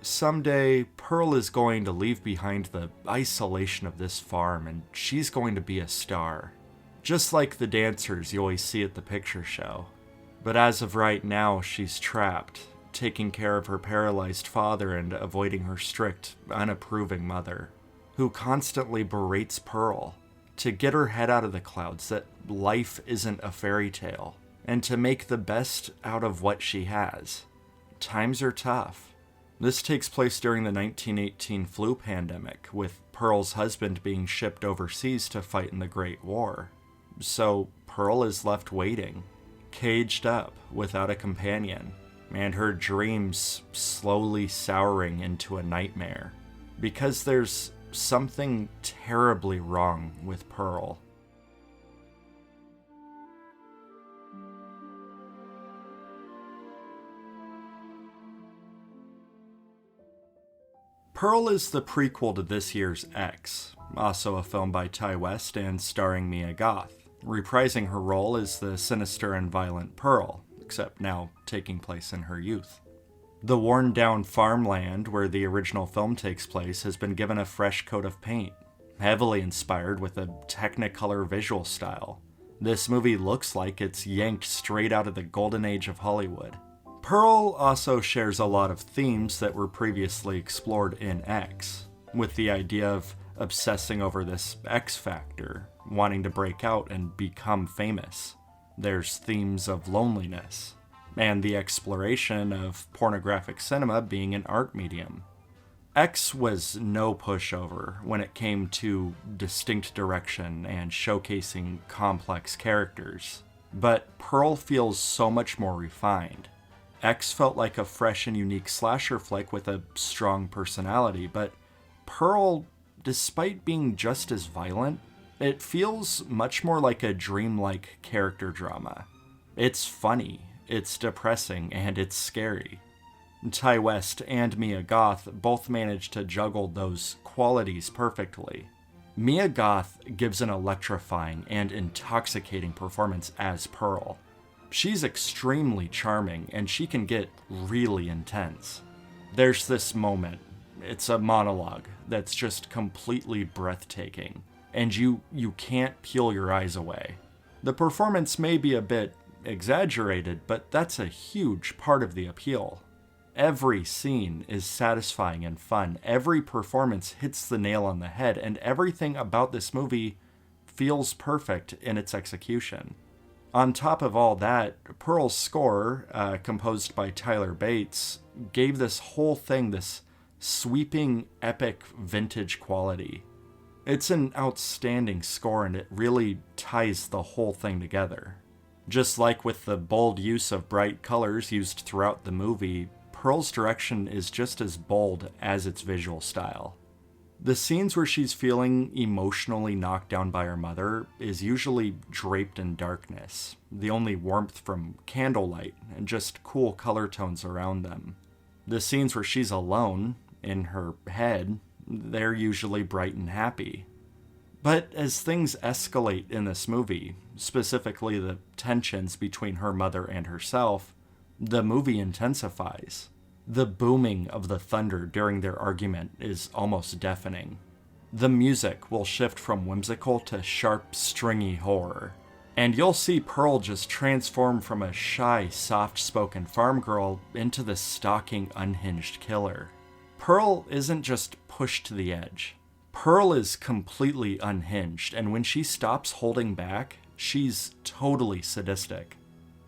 Someday, Pearl is going to leave behind the isolation of this farm and she's going to be a star. Just like the dancers you always see at the picture show. But as of right now, she's trapped, taking care of her paralyzed father and avoiding her strict, unapproving mother, who constantly berates Pearl to get her head out of the clouds that life isn't a fairy tale, and to make the best out of what she has. Times are tough. This takes place during the 1918 flu pandemic, with Pearl's husband being shipped overseas to fight in the Great War. So Pearl is left waiting, caged up without a companion, and her dreams slowly souring into a nightmare. Because there's something terribly wrong with Pearl. Pearl is the prequel to this year's X, also a film by Ti West and starring Mia Goth, reprising her role as the sinister and violent Pearl, except now taking place in her youth. The worn-down farmland where the original film takes place has been given a fresh coat of paint, heavily inspired with a Technicolor visual style. This movie looks like it's yanked straight out of the golden age of Hollywood. Pearl also shares a lot of themes that were previously explored in X, with the idea of obsessing over this X factor, wanting to break out and become famous. There's themes of loneliness, and the exploration of pornographic cinema being an art medium. X was no pushover when it came to distinct direction and showcasing complex characters, but Pearl feels so much more refined. X felt like a fresh and unique slasher flick with a strong personality, but Pearl, despite being just as violent, it feels much more like a dreamlike character drama. It's funny, it's depressing, and it's scary. Ti West and Mia Goth both managed to juggle those qualities perfectly. Mia Goth gives an electrifying and intoxicating performance as Pearl. She's extremely charming, and she can get really intense. There's this moment, it's a monologue, that's just completely breathtaking, and you can't peel your eyes away. The performance may be a bit exaggerated, but that's a huge part of the appeal. Every scene is satisfying and fun, every performance hits the nail on the head, and everything about this movie feels perfect in its execution. On top of all that, Pearl's score, composed by Tyler Bates, gave this whole thing this sweeping, epic, vintage quality. It's an outstanding score, and it really ties the whole thing together. Just like with the bold use of bright colors used throughout the movie, Pearl's direction is just as bold as its visual style. The scenes where she's feeling emotionally knocked down by her mother is usually draped in darkness, the only warmth from candlelight and just cool color tones around them. The scenes where she's alone, in her head, they're usually bright and happy. But as things escalate in this movie, specifically the tensions between her mother and herself, the movie intensifies. The booming of the thunder during their argument is almost deafening. The music will shift from whimsical to sharp, stringy horror. And you'll see Pearl just transform from a shy, soft-spoken farm girl into the stalking, unhinged killer. Pearl isn't just pushed to the edge. Pearl is completely unhinged, and when she stops holding back, she's totally sadistic.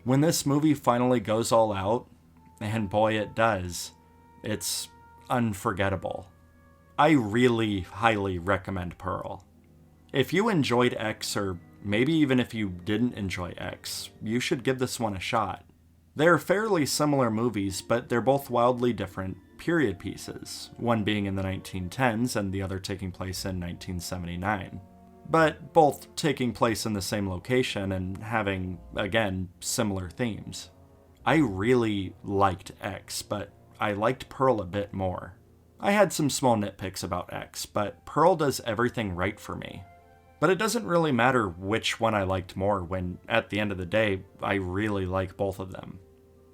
When this movie finally goes all out, and boy it does, it's unforgettable. I really highly recommend Pearl. If you enjoyed X, or maybe even if you didn't enjoy X, you should give this one a shot. They're fairly similar movies, but they're both wildly different period pieces, one being in the 1910s and the other taking place in 1979. But both taking place in the same location and having, again, similar themes. I really liked X, but I liked Pearl a bit more. I had some small nitpicks about X, but Pearl does everything right for me. But it doesn't really matter which one I liked more when, at the end of the day, I really like both of them.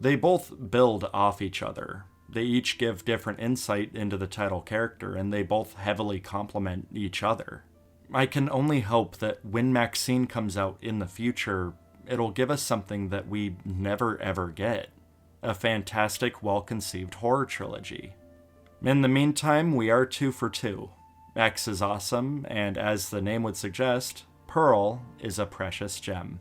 They both build off each other. They each give different insight into the title character, and they both heavily complement each other. I can only hope that when Maxine comes out in the future, it'll give us something that we never ever get. A fantastic, well-conceived horror trilogy. In the meantime, we are 2 for 2. X is awesome, and as the name would suggest, Pearl is a precious gem.